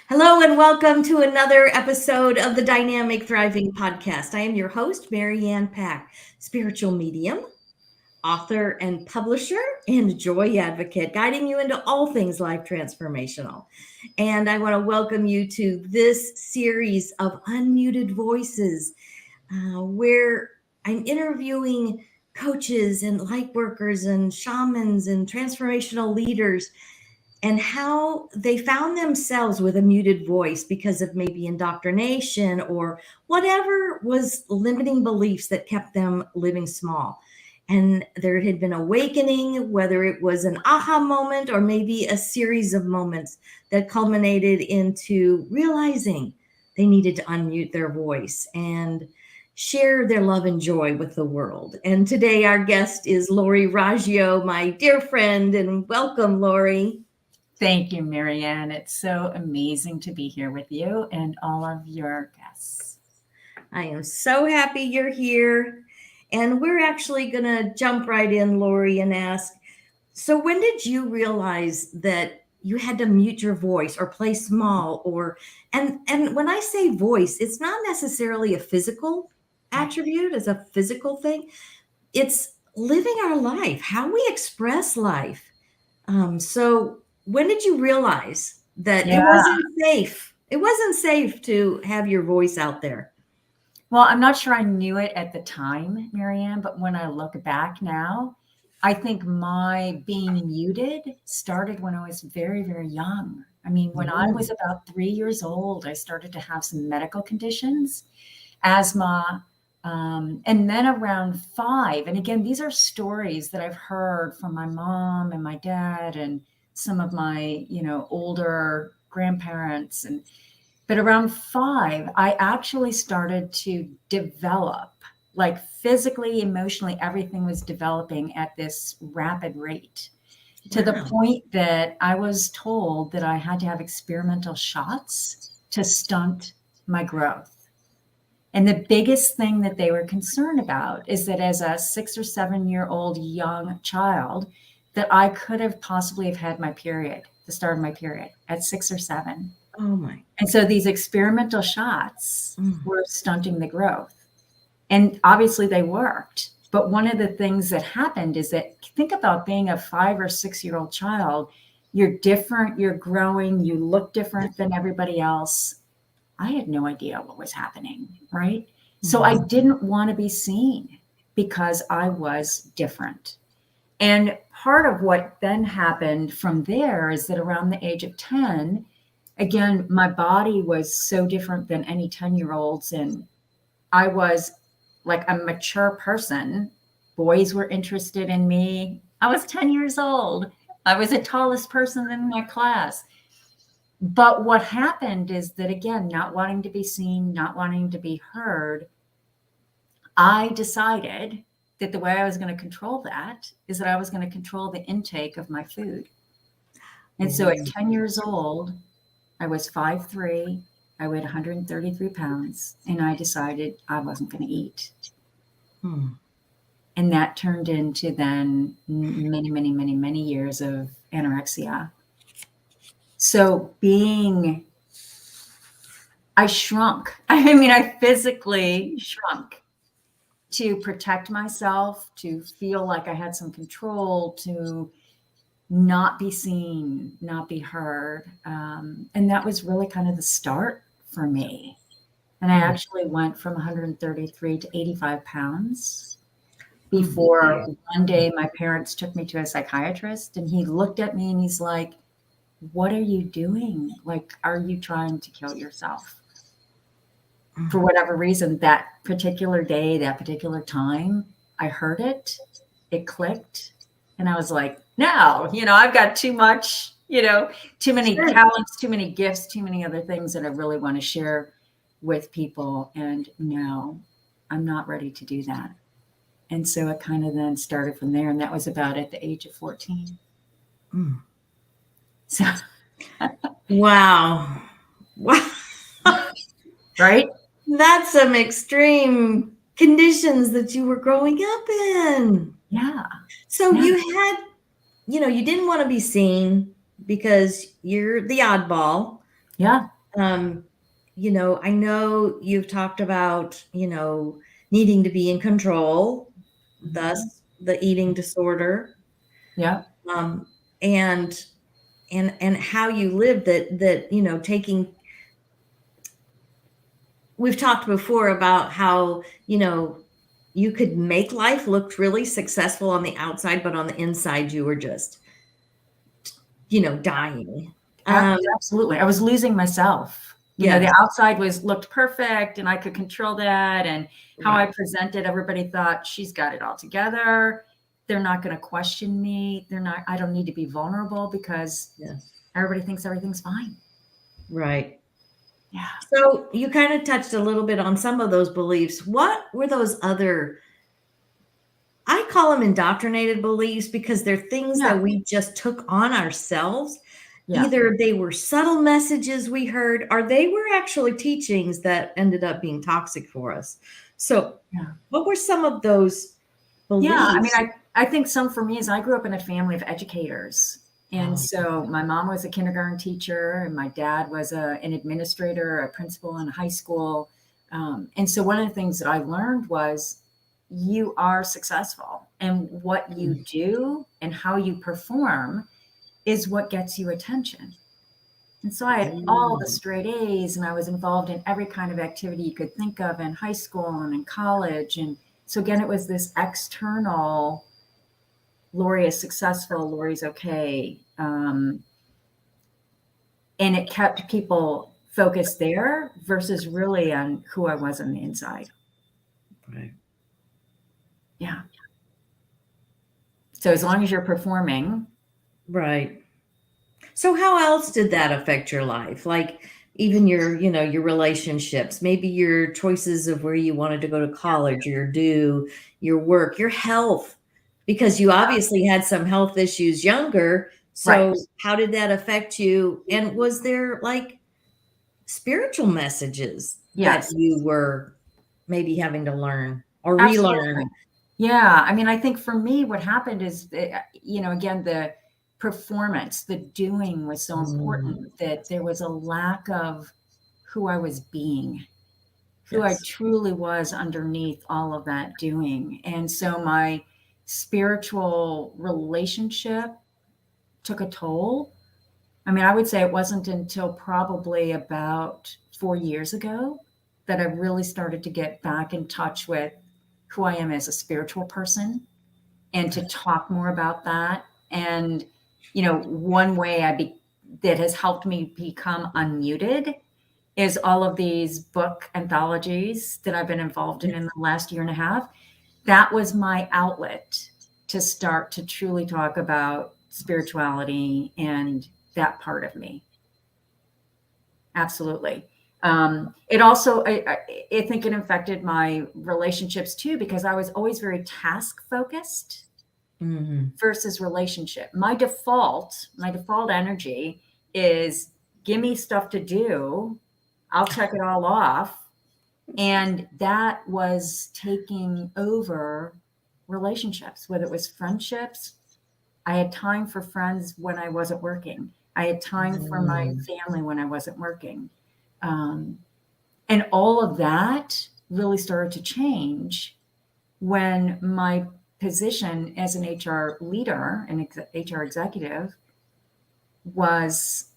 Hello and welcome to another episode of the Dynamic Thriving Podcast. I am your host, Marianne Pack, spiritual medium, author and publisher, and joy advocate, guiding you into all things life transformational. And I want to welcome you to this series of unmuted voices, where I'm interviewing coaches and light workers and shamans and transformational leaders and how they found themselves with a muted voice because of maybe indoctrination or whatever was limiting beliefs that kept them living small. And there had been awakening, whether it was an aha moment or maybe a series of moments that culminated into realizing they needed to unmute their voice and share their love and joy with the world. And today our guest is Lori Raggio, my dear friend, and welcome, Lori. Thank you, Marianne. It's so amazing to be here with you and all of your guests. I am so happy you're here. And we're actually going to jump right in, Lori, and ask, so when did you realize that you had to mute your voice or play small and when I say voice, it's not necessarily a physical attribute as a physical thing. It's living our life, how we express life. So when did you realize that it wasn't safe? It wasn't safe to have your voice out there. Well, I'm not sure I knew it at the time, Marianne, but when I look back now, I think my being muted started when I was very, very young. I mean, when I was about 3 years old, I started to have some medical conditions, asthma, and then around 5. And again, these are stories that I've heard from my mom and my dad and some of my, older grandparents. But around 5, I actually started to develop, like physically, emotionally, everything was developing at this rapid rate to the point that I was told that I had to have experimental shots to stunt my growth. And the biggest thing that they were concerned about is that as a 6 or 7-year-old young child, that I could have possibly have had my period, the start of my period at 6 or 7. Oh my. And so these experimental shots were stunting the growth. And obviously they worked. But one of the things that happened is that think about being a 5 or 6-year-old child. You're different, you're growing, you look different than everybody else. I had no idea what was happening, right? So I didn't want to be seen because I was different. And part of what then happened from there is that around the age of 10, again, my body was so different than any 10-year-olds. And I was like a mature person. Boys were interested in me. I was 10 years old. I was the tallest person in my class. But what happened is that, again, not wanting to be seen, not wanting to be heard, I decided that the way I was going to control that is that I was going to control the intake of my food. And so at 10 years old, I was 5'3", I weighed 133 pounds, and I decided I wasn't going to eat. And that turned into then many, many, many, many years of anorexia. So I shrunk. I mean, I physically shrunk to protect myself, to feel like I had some control, to not be seen, not be heard. And that was really kind of the start for me. And I actually went from 133 to 85 pounds before one day my parents took me to a psychiatrist, and he looked at me and he's like, "What are you doing? Like, are you trying to kill yourself?" For whatever reason, that particular day, that particular time, I heard it, it clicked. And I was like, no, I've got too much, too many talents, too many gifts, too many other things that I really want to share with people. And no, I'm not ready to do that. And so it kind of then started from there. And that was about at the age of 14. So. Wow. Right? That's some extreme conditions that you were growing up in. Yeah. So you had, you didn't want to be seen because you're the oddball. Yeah. I know you've talked about, needing to be in control, thus the eating disorder, Yeah. um, and and how you live that, taking. We've talked before about how, you could make life look really successful on the outside, but on the inside you were just, dying. Absolutely. I was losing myself. Yes. The outside looked perfect and I could control that. And how I Right. presented, everybody thought she's got it all together. They're not going to question me. I don't need to be vulnerable because Yes. everybody thinks everything's fine. Right. Yeah. So you kind of touched a little bit on some of those beliefs. What were those other, I call them indoctrinated beliefs because they're things Yeah. that we just took on ourselves. Yeah. Either they were subtle messages we heard, or they were actually teachings that ended up being toxic for us. So, Yeah. what were some of those Yeah. I mean, beliefs? I think some for me is I grew up in a family of educators. And Oh, so my mom was a kindergarten teacher, and my dad was an administrator, a principal in a high school. And so one of the things that I learned was you are successful, and what you do and how you perform is what gets you attention. And so I had all the mm, straight A's, and I was involved in every kind of activity you could think of in high school and in college. And so again, it was this external Lori is successful, Lori's okay. And it kept people focused there versus really on who I was on the inside. right. Yeah. So as long as you're performing, Right. So how else did that affect your life? Like even your relationships, maybe your choices of where you wanted to go to college, your work, your health, because you obviously had some health issues younger. right? So how did that affect you? And was there like spiritual messages that Yes, you were maybe having to learn or relearn? absolutely. Yeah. I mean, I think for me, what happened is, again, the performance, the doing was so Mm, important that there was a lack of who I was being, who I yes. truly was underneath all of that doing. And so my spiritual relationship took a toll. I mean, I would say it wasn't until probably about 4 years ago that I really started to get back in touch with who I am as a spiritual person and to talk more about that. And, one way that has helped me become unmuted is all of these book anthologies that I've been involved in the last year and a half. That was my outlet to start to truly talk about spirituality and that part of me. Absolutely. It also, I think it affected my relationships too, because I was always very task focused Mhm. versus relationship. My default energy is give me stuff to do. I'll check it all off. And that was taking over relationships, whether it was friendships. I had time for friends when I wasn't working. I had time for my Mm. family when I wasn't working. Um, and all of that really started to change when my position as an HR leader and HR executive was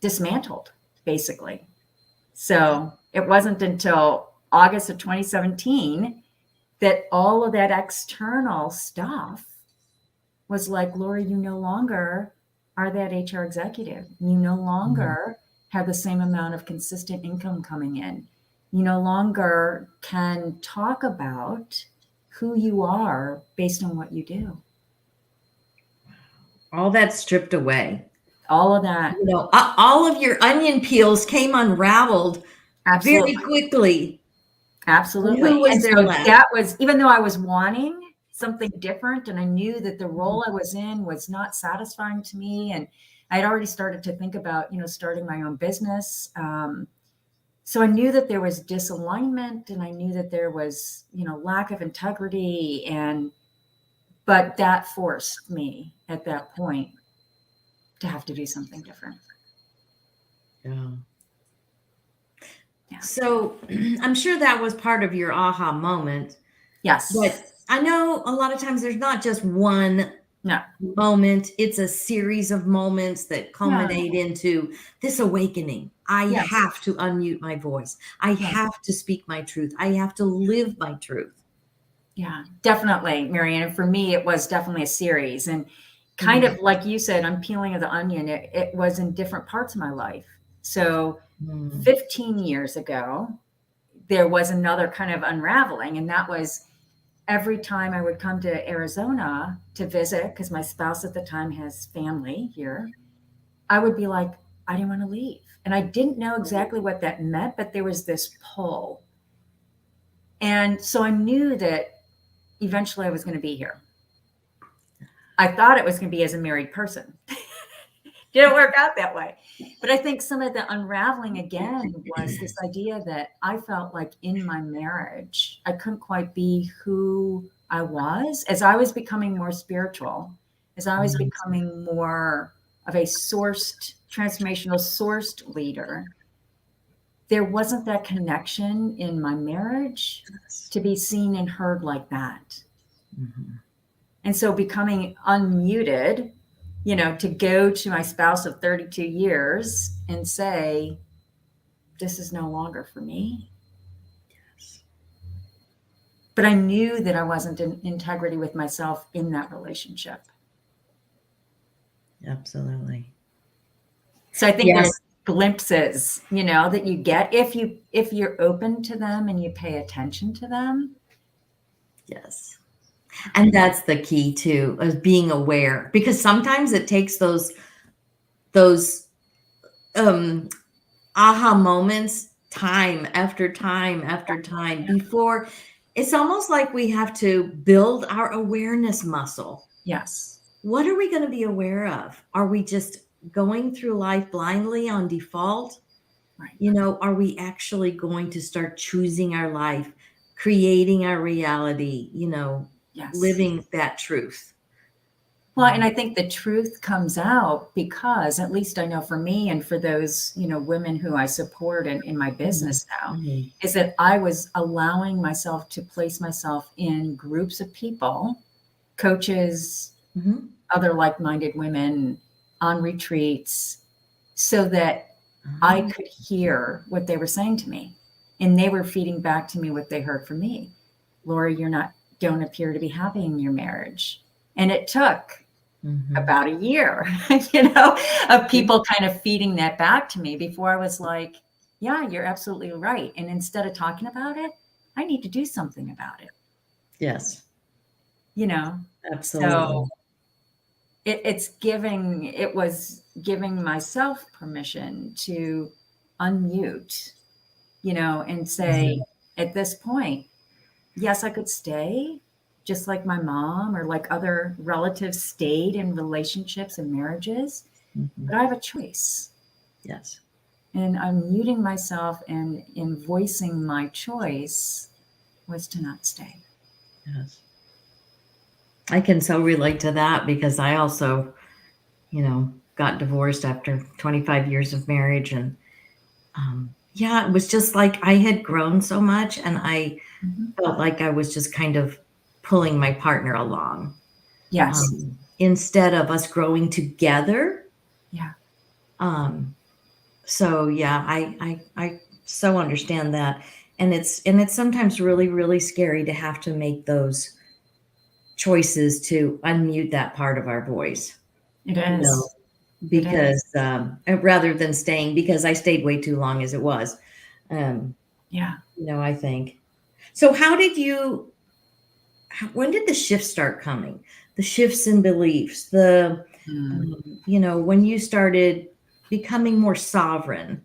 dismantled, basically. So it wasn't until August of 2017 that all of that external stuff was like, Lori, you no longer are that HR executive. You no Mhm. longer have the same amount of consistent income coming in. You no longer can talk about who you are based on what you do. All that stripped away. All of that. All of your onion peels came unraveled very Absolutely. quickly. And Absolutely. who was And there so left? that was, even though I was wanting something different and I knew that the role I was in was not satisfying to me, and I'd already started to think about, starting my own business. So I knew that there was disalignment and I knew that there was, lack of integrity, but that forced me at that point to have to do something different. Yeah. Yeah. So I'm sure that was part of your aha moment, Yes. but I know a lot of times there's not just one No. moment, it's a series of moments that Yeah. culminate into this awakening. I Yes. have to unmute my voice. I Yeah. have to speak my truth. I have to live my truth. Yeah, definitely, Marianne. And for me, it was definitely a series. And kind of like you said, I'm peeling of the onion. It was in different parts of my life. So 15 years ago, there was another kind of unraveling. And that was every time I would come to Arizona to visit, because my spouse at the time has family here, I would be like, I didn't want to leave. And I didn't know exactly what that meant, but there was this pull. And so I knew that eventually I was going to be here. I thought it was going to be as a married person. Didn't work out that way. But I think some of the unraveling again was this idea that I felt like in my marriage, I couldn't quite be who I was as I was becoming more spiritual, as I was becoming more of a sourced, transformational sourced leader. There wasn't that connection in my marriage to be seen and heard like that. Mm-hmm. And so becoming unmuted, to go to my spouse of 32 years and say, this is no longer for me. Yes. But I knew that I wasn't in integrity with myself in that relationship. Absolutely. So I think Yes. there's glimpses, that you get if you're open to them and you pay attention to them. Yes. And that's the key too, is being aware, because sometimes it takes those aha moments time after time after time before it's almost like we have to build our awareness muscle. Yes. What are we going to be aware of? Are we just going through life blindly on default? Right. Are we actually going to start choosing our life, creating our reality, Yes. living that truth? Well, and I think the truth comes out because, at least I know for me and for those, women who I support in my business now, Mm-hmm. is that I was allowing myself to place myself in groups of people, coaches, Mm-hmm. other like-minded women on retreats, so that I could hear what they were saying to me. And they were feeding back to me what they heard from me. Laura, don't appear to be happy in your marriage. And it took about a year, of people kind of feeding that back to me before I was like, yeah, you're absolutely right. And instead of talking about it, I need to do something about it. Yes. Absolutely. So it was giving myself permission to unmute, and say, at this point, yes, I could stay just like my mom or like other relatives stayed in relationships and marriages, but I have a choice. Yes. And I'm muting myself and in voicing my choice was to not stay. Yes. I can so relate to that because I also, got divorced after 25 years of marriage. And yeah, it was just like I had grown so much and I felt like I was just kind of pulling my partner along. Yes. Instead of us growing together. Yeah. So yeah, I so understand that. And it's sometimes really, really scary to have to make those choices to unmute that part of our voice. It is. Because rather than staying, because I stayed way too long as it was. Yeah. I think. So when did the shift start coming? The shifts in beliefs, when you started becoming more sovereign,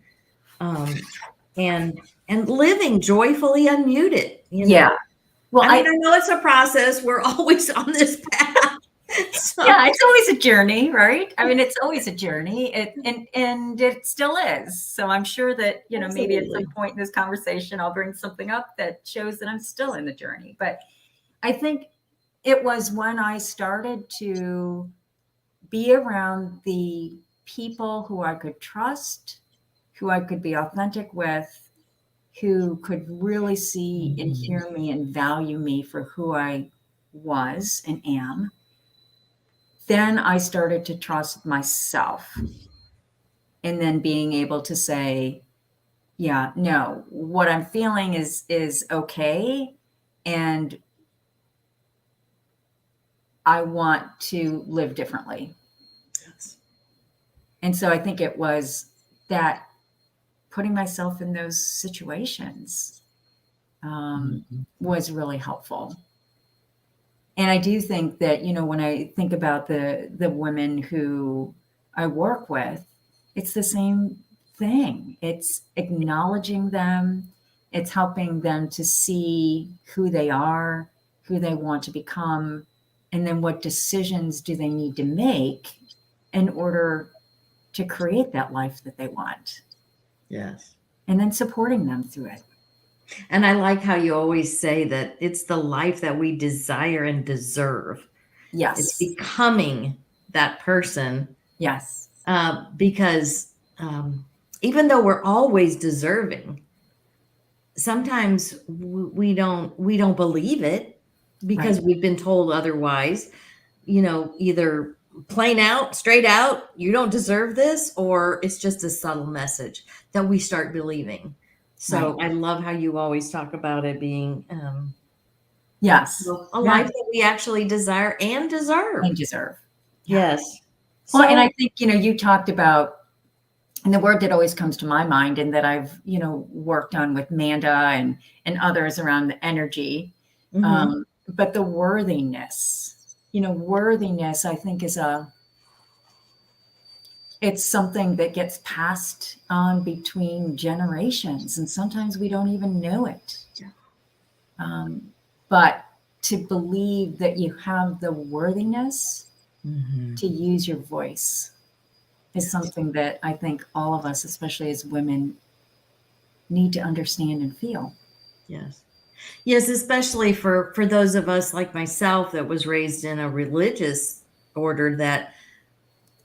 and living joyfully unmuted, Yeah. Well, I know it's a process. We're always on this path. So. Yeah, it's always a journey, right? I mean, it's always a journey, and it still is. So I'm sure that, maybe at some point in this conversation, I'll bring something up that shows that I'm still in the journey. But I think it was when I started to be around the people who I could trust, who I could be authentic with, who could really see and hear me and value me for who I was and am, then I started to trust myself. And then being able to say, yeah, no, what I'm feeling is okay. And I want to live differently. Yes. And so I think it was that putting myself in those situations was really helpful. And I do think that, when I think about the women who I work with, it's the same thing. It's acknowledging them. It's helping them to see who they are, who they want to become, and then what decisions do they need to make in order to create that life that they want. Yes. And then supporting them through it. And I like how you always say that it's the life that we desire and deserve. Yes. It's becoming that person. Yes. Because even though we're always deserving, sometimes we don't believe it because we've been told otherwise. Either plain out, straight out, you don't deserve this, or it's just a subtle message that we start believing. So I love how you always talk about it being yes, a life that we actually desire and deserve. And deserve. Yes. Well, and I think, you talked about, and the word that always comes to my mind and that I've, worked on with Manda and others around the energy, but the worthiness, worthiness, I think it's something that gets passed on between generations, and sometimes we don't even know it. Yeah. But to believe that you have the worthiness to use your voice is something that I think all of us, especially as women, need to understand and feel. Yes. Yes, especially for those of us like myself that was raised in a religious order that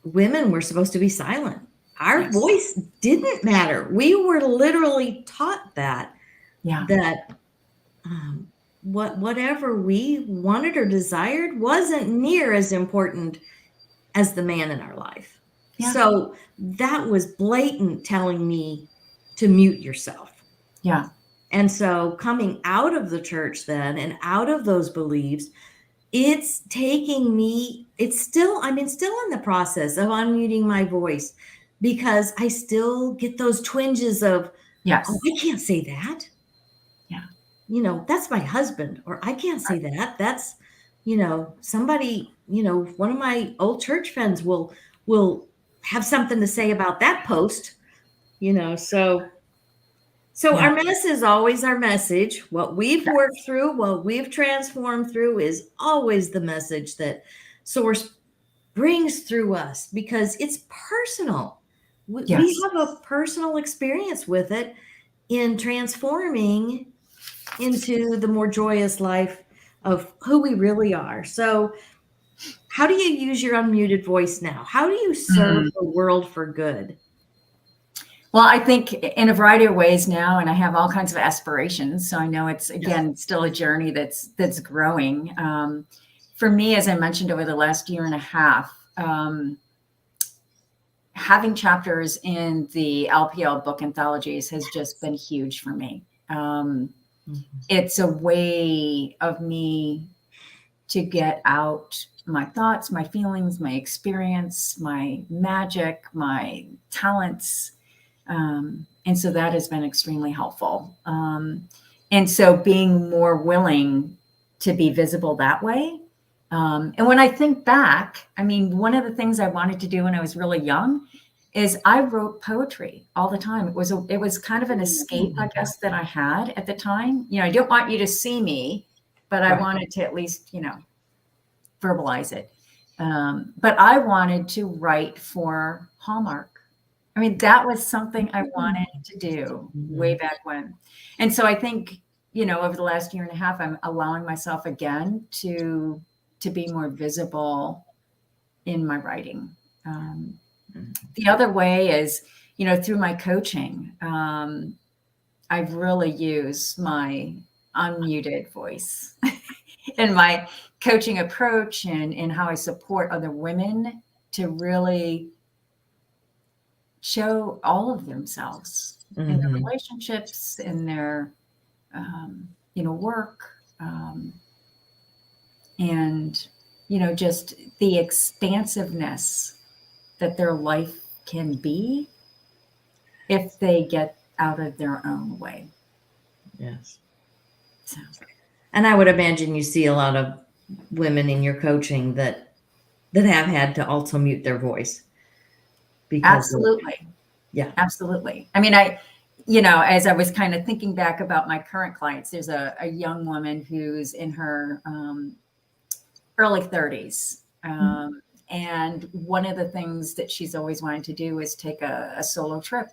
women were supposed to be silent. Our voice didn't matter. We were literally taught that. Yeah. That whatever we wanted or desired wasn't near as important as the man in our life. Yeah. So that was blatant telling me to mute yourself. Yeah. And so coming out of the church then and out of those beliefs, it's taking me, I'm still in the process of unmuting my voice because I still get those twinges of, yes, oh, I can't say that. Yeah. That's my husband, or I can't say that. That's, somebody, one of my old church friends will have something to say about that post, so our mess is always our message. What we've worked through, what we've transformed through is always the message that Source brings through us because it's personal. We have a personal experience with it in transforming into the more joyous life of who we really are. So how do you use your unmuted voice now? How do you serve the world for good? Well, I think in a variety of ways now, and I have all kinds of aspirations. So I know it's, again, still a journey that's growing. For me, as I mentioned, over the last year and a half, having chapters in the LPL book anthologies has just been huge for me. It's a way of me to get out my thoughts, my feelings, my experience, my magic, my talents. And so that has been extremely helpful. And so being more willing to be visible that way. And when I think back, one of the things I wanted to do when I was really young is I wrote poetry all the time. It was kind of an escape, I guess, that I had at the time. I don't want you to see me, but I wanted to at least, verbalize it. But I wanted to write for Hallmark. That was something I wanted to do way back when. And so I think, over the last year and a half, I'm allowing myself again to be more visible in my writing. The other way is, through my coaching, I've really used my unmuted voice in my coaching approach and in how I support other women to really show all of themselves in their relationships, in their, work, and, just the expansiveness that their life can be if they get out of their own way. Yes. So. And I would imagine you see a lot of women in your coaching that have had to also mute their voice. Absolutely. Yeah. Absolutely. I mean, as I was kind of thinking back about my current clients, there's a young woman who's in her early 30s. And one of the things that she's always wanted to do is take a solo trip.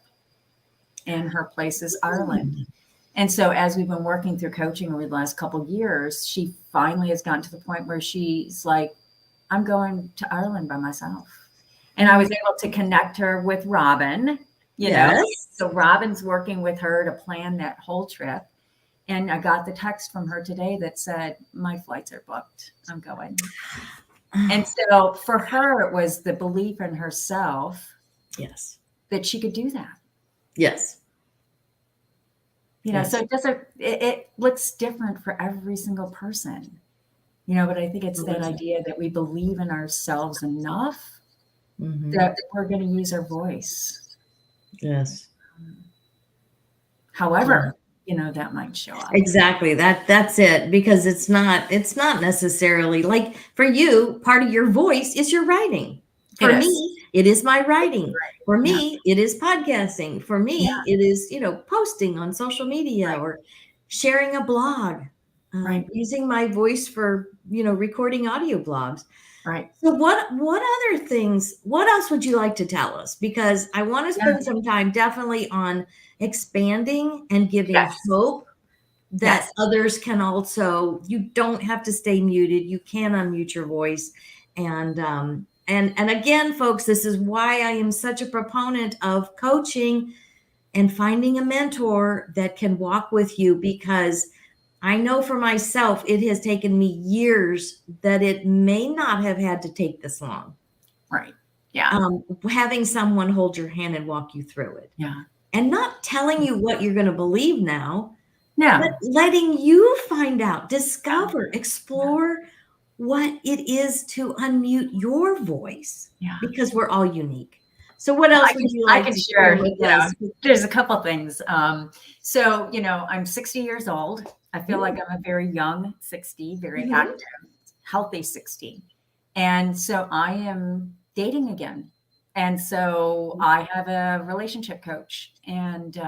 And her place is Ireland. And so as we've been working through coaching over the last couple of years, she finally has gotten to the point where she's like, I'm going to Ireland by myself. And I was able to connect her with Robin, Yes. So Robin's working with her to plan that whole trip. And I got the text from her today that said, my flights are booked. I'm going. And so for her, it was the belief in herself. Yes. That she could do that. Yes. So it looks different for every single person, but I think it's that idea that we believe in ourselves enough that we're going to use our voice. Yes. However, that might show up. Exactly. That's it, because it's not necessarily like, for you, part of your voice is your writing. For me, it is my writing. For me, it is podcasting. For me, it is, posting on social media or sharing a blog, using my voice for, recording audio blogs. Right. So what other things, what else would you like to tell us? Because I want to spend some time definitely on expanding and giving hope that others can also, you don't have to stay muted. You can unmute your voice. And again, folks, this is why I am such a proponent of coaching and finding a mentor that can walk with you, because I know for myself, it has taken me years that it may not have had to take this long. Right. Yeah. Having someone hold your hand and walk you through it. Yeah. And not telling you what you're going to believe now, no, but letting you find out, discover, explore what it is to unmute your voice, because we're all unique. So what else would you like to share with us? There's a couple things. So, I'm 60 years old. I feel like I'm a very young 60, very active, healthy 60. And so I am dating again. And so I have a relationship coach. And,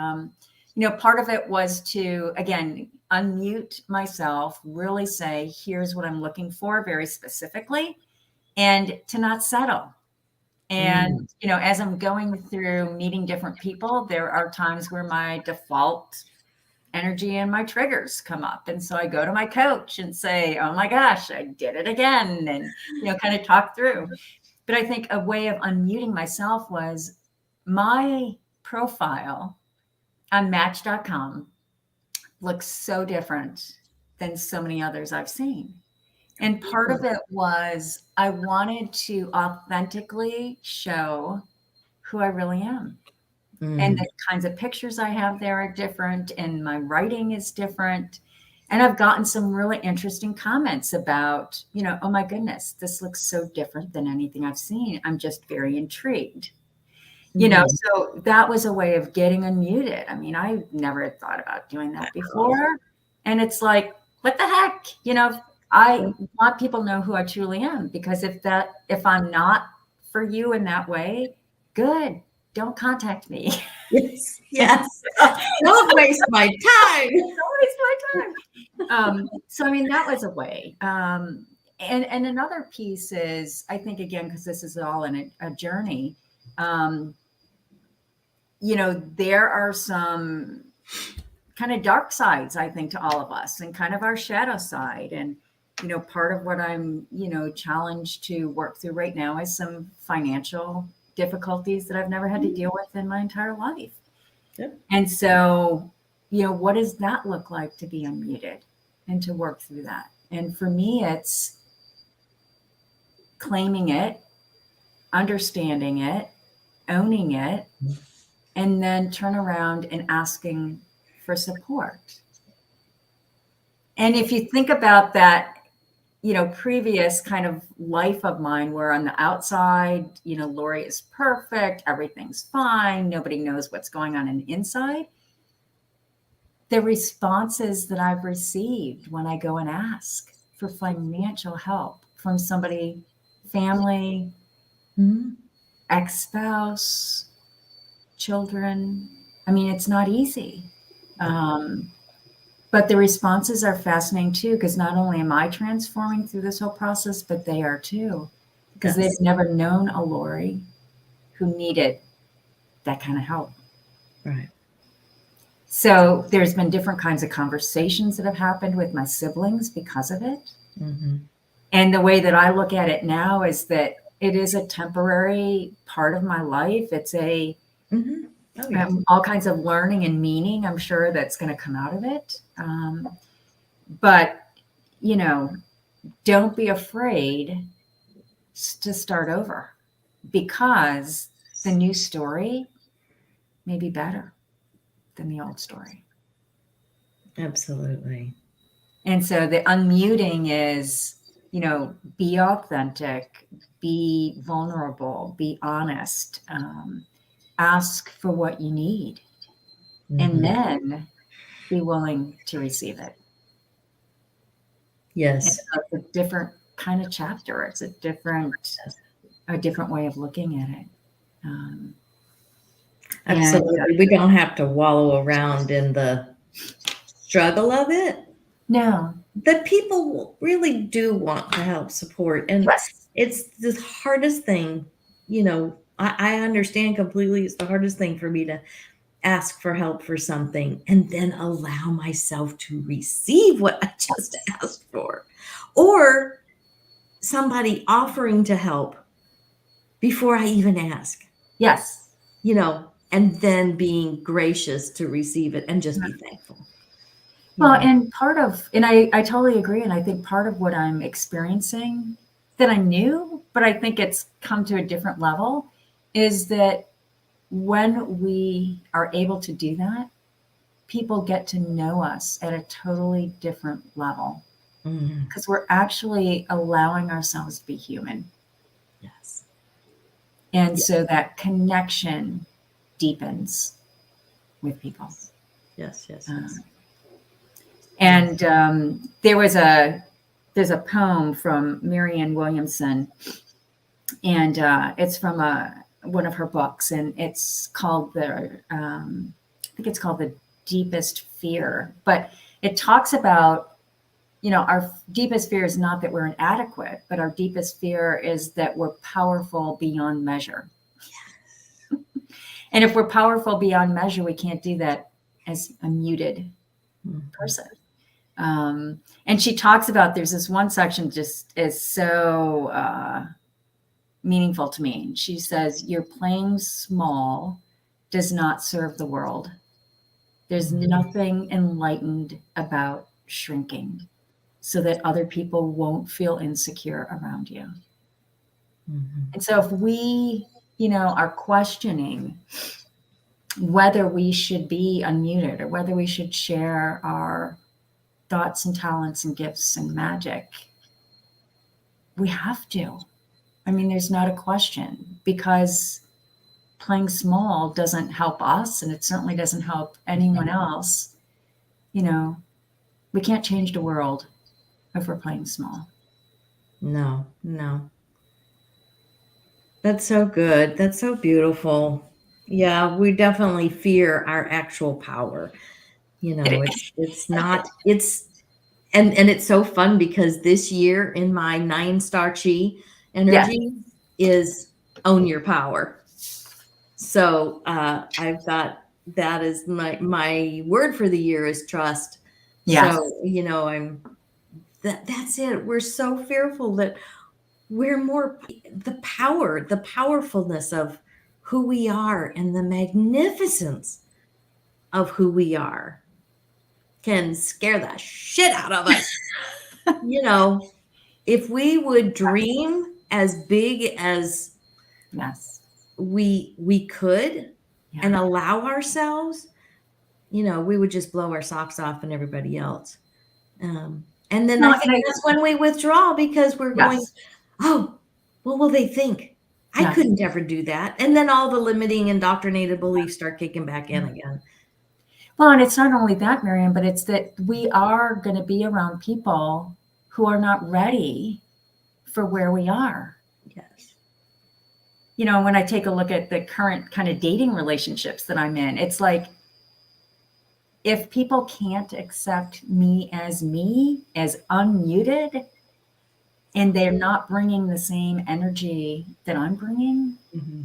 part of it was to, again, unmute myself, really say, here's what I'm looking for very specifically, and to not settle. And, as I'm going through meeting different people, there are times where my default energy and my triggers come up. And so I go to my coach and say, oh my gosh, I did it again. And, kind of talk through. But I think a way of unmuting myself was my profile on Match.com looks so different than so many others I've seen. And part of it was I wanted to authentically show who I really am. And the kinds of pictures I have there are different, and my writing is different. And I've gotten some really interesting comments about, oh my goodness, this looks so different than anything I've seen. I'm just very intrigued. So that was a way of getting unmuted. I mean, I never had thought about doing that before. And it's like, what the heck? I want people to know who I truly am, because if I'm not for you in that way, good. Don't contact me. Yes. Don't waste my time. Don't waste my time. So, I mean, that was a way. And another piece is, I think, again, because this is all in a journey, there are some kind of dark sides, I think, to all of us, and kind of our shadow side. And, part of what I'm, challenged to work through right now is some financial difficulties that I've never had to deal with in my entire life. Yep. And so, what does that look like to be unmuted and to work through that? And for me, it's claiming it, understanding it, owning it, and then turn around and asking for support. And if you think about that, previous kind of life of mine where on the outside, Lori is perfect, everything's fine, nobody knows what's going on the inside. The responses that I've received when I go and ask for financial help from somebody, family, ex-spouse, children. I mean, it's not easy. But the responses are fascinating too, because not only am I transforming through this whole process, but they are too, because they've never known a Lori who needed that kind of help. Right. So there's been different kinds of conversations that have happened with my siblings because of it. And the way that I look at it now is that it is a temporary part of my life. It's all kinds of learning and meaning, I'm sure, that's going to come out of it. But, don't be afraid to start over, because the new story may be better than the old story. Absolutely. And so the unmuting is, be authentic, be vulnerable, be honest, ask for what you need, and then be willing to receive it. Yes. It's a different kind of chapter. It's a different way of looking at it. Absolutely. We don't have to wallow around in the struggle of it. No. But people really do want to help support. And it's the hardest thing, I understand completely. It's the hardest thing for me to ask for help for something and then allow myself to receive what I just asked for, or somebody offering to help before I even ask. Yes. And then being gracious to receive it and just be thankful. Well, and I totally agree. And I think part of what I'm experiencing that I knew, but I think it's come to a different level, is that when we are able to do that, people get to know us at a totally different level, because we're actually allowing ourselves to be human. Yes. And so that connection deepens with people. Yes. And there's a poem from Marianne Williamson, and it's from one of her books, and it's called I think it's called The Deepest Fear. But it talks about, our deepest fear is not that we're inadequate, but our deepest fear is that we're powerful beyond measure. Yes. And if we're powerful beyond measure, we can't do that as a muted person. And she talks about, there's this one section just is so meaningful to me. She says, "Your playing small does not serve the world. There's nothing enlightened about shrinking so that other people won't feel insecure around you." And so if we, are questioning whether we should be unmuted or whether we should share our thoughts and talents and gifts and magic, we have to. I mean, there's not a question, because playing small doesn't help us, and it certainly doesn't help anyone else. We can't change the world if we're playing small. No. That's so good. That's so beautiful. Yeah, we definitely fear our actual power. It's not, and it's so fun because this year in my 9-star chi energy is own your power. So I've got, that is my word for the year is trust. Yes. So, that's it. We're so fearful that we're more the powerfulness of who we are and the magnificence of who we are can scare the shit out of us. You know, if we would dream as big as Yes. we could Yeah. and allow ourselves, you know, we would just blow our socks off and everybody else. And then No, I think that's when we withdraw because we're going, yes. oh, what will they think? I Yes. couldn't ever do that. And then all the limiting indoctrinated beliefs start kicking back in again. Well, and it's not only that, Miriam, but it's that we are going to be around people who are not ready for where we are. Yes. You know, when I take a look at the current kind of dating relationships that I'm in, it's like, if people can't accept me, as unmuted, and they're not bringing the same energy that I'm bringing, Mm-hmm.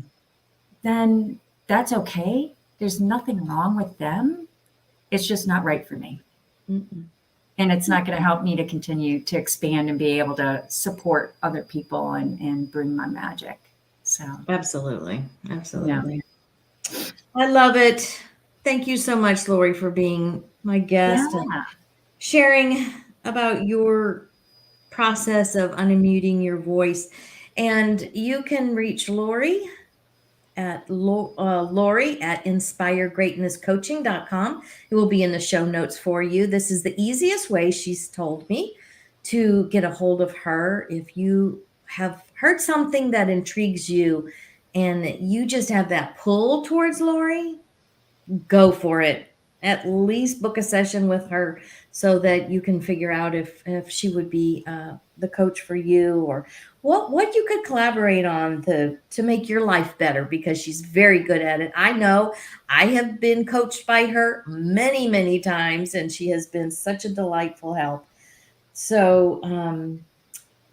then that's okay. There's nothing wrong with them. It's just not right for me. Mm-mm. And it's not going to help me to continue to expand and be able to support other people and bring my magic. So, Absolutely. Absolutely. Yeah. I love it. Thank you so much, Lori, for being my guest and sharing about your process of unmuting your voice. And you can reach Lori at Lori at inspiregreatnesscoaching.com. It will be in the show notes for you. This is the easiest way, she's told me, to get a hold of her. If you have heard something that intrigues you and you just have that pull towards Lori, go for it. At least book a session with her so that you can figure out if she would be the coach for you, or what you could collaborate on to make your life better, because she's very good at it. I know I have been coached by her many times, and she has been such a delightful help. So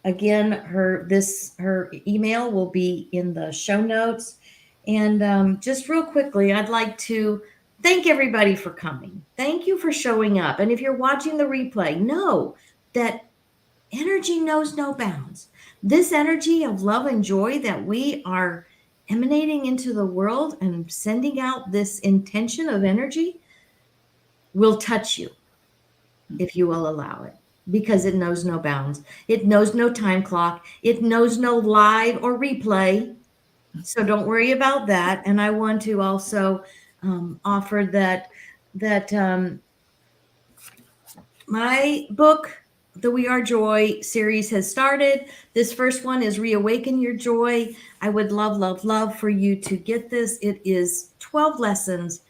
again, her email will be in the show notes. And just real quickly, I'd like to thank everybody for coming. Thank you for showing up. And if you're watching the replay, know that energy knows no bounds. This energy of love and joy that we are emanating into the world and sending out, this intention of energy, will touch you if you will allow it, because it knows no bounds. It knows no time clock. It knows no live or replay. So don't worry about that. And I want to also offer that my book, the We Are Joy series, has started. This first one is Reawaken Your Joy. I would love for you to get this. It is 12 lessons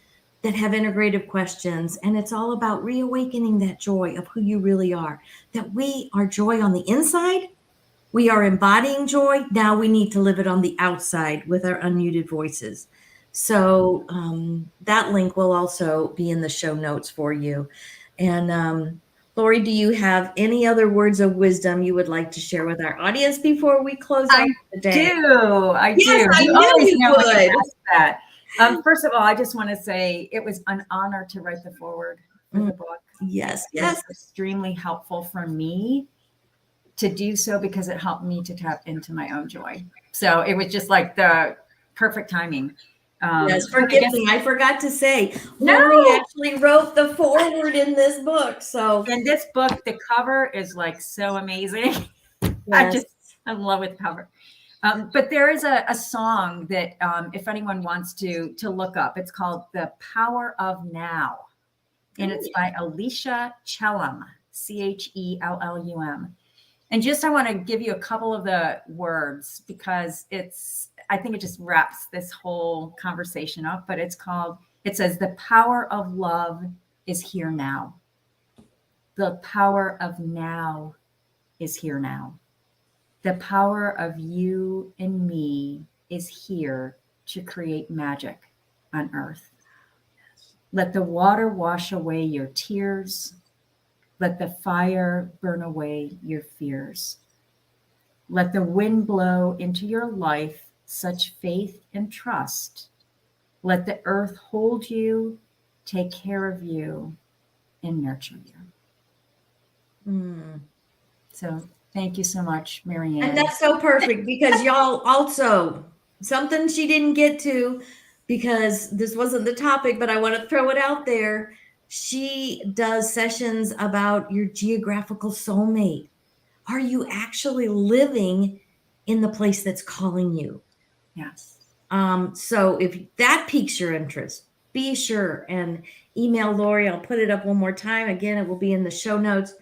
that have integrative questions, and it's all about reawakening that joy of who you really are, that we are joy on the inside. We are embodying joy. Now we need to live it on the outside with our unmuted voices. So that link will also be in the show notes for you. And Lori, do you have any other words of wisdom you would like to share with our audience before we close out the day? I do. Yes, I You knew always you know when would. you ask that. First of all, I just want to say it was an honor to write the foreword for the book. Yes. It was extremely helpful for me to do so, because it helped me to tap into my own joy. So it was just like the perfect timing. Yes, forgive me. I forgot to say, No. Lori actually wrote the foreword in this book. So in this book, the cover is like so amazing. yes. I'm in love with the cover. But there is a song that if anyone wants to look up, it's called The Power of Now. And it's by Alicia Chellum, Chellum. And just, I want to give you a couple of the words, because I think it just wraps this whole conversation up. But it says, the power of love is here now. The power of now is here now. The power of you and me is here to create magic on earth. Let the water wash away your tears. Let the fire burn away your fears. Let the wind blow into your life such faith and trust. Let the earth hold you, take care of you, and nurture you. So thank you so much, Marianne. And that's so perfect, because y'all also something she didn't get to because this wasn't the topic, but I want to throw it out there. She does sessions about your geographical soulmate. Are you actually living in the place that's calling you? Yes. So if that piques your interest, be sure and email Lori. I'll put it up one more time. Again, it will be in the show notes.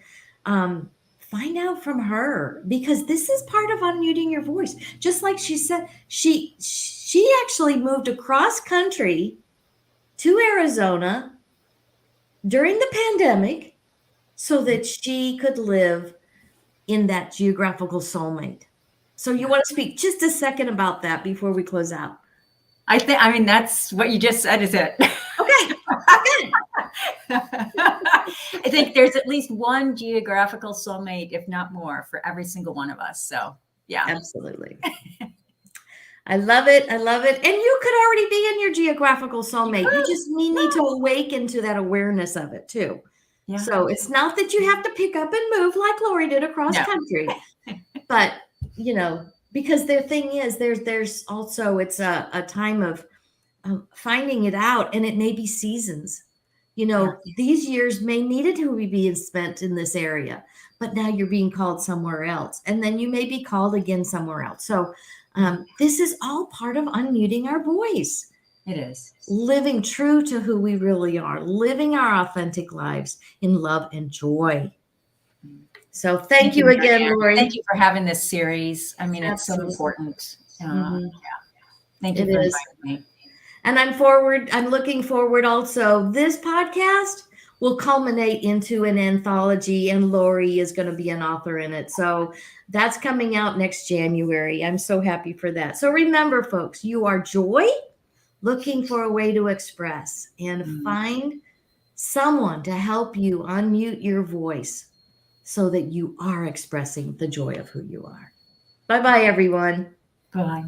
Find out from her, because this is part of unmuting your voice. Just like she said, she actually moved across country to Arizona during the pandemic so that she could live in that geographical soulmate. So you want to speak just a second about that before we close out? I mean, that's what you just said, is it? Okay. I think there's at least one geographical soulmate, if not more, for every single one of us. So, yeah. Absolutely. I love it. I love it. And you could already be in your geographical soulmate. You just need to awaken to that awareness of it too. Yeah. So it's not that you have to pick up and move like Lori did across country, but because the thing is, there's also, it's a time of finding it out, and it may be seasons. These years may needed to be being spent in this area, but now you're being called somewhere else, and then you may be called again somewhere else. So this is all part of unmuting our voice. It is. Living true to who we really are, living our authentic lives in love and joy. So thank you again, Lori. Thank you for having this series. I mean, it's so important. Yeah. Thank you for inviting me. And I'm looking forward also. This podcast will culminate into an anthology, and Lori is going to be an author in it. So that's coming out next January. I'm so happy for that. So remember, folks, you are joy, looking for a way to express, and find someone to help you unmute your voice so that you are expressing the joy of who you are. Bye-bye, everyone. Bye.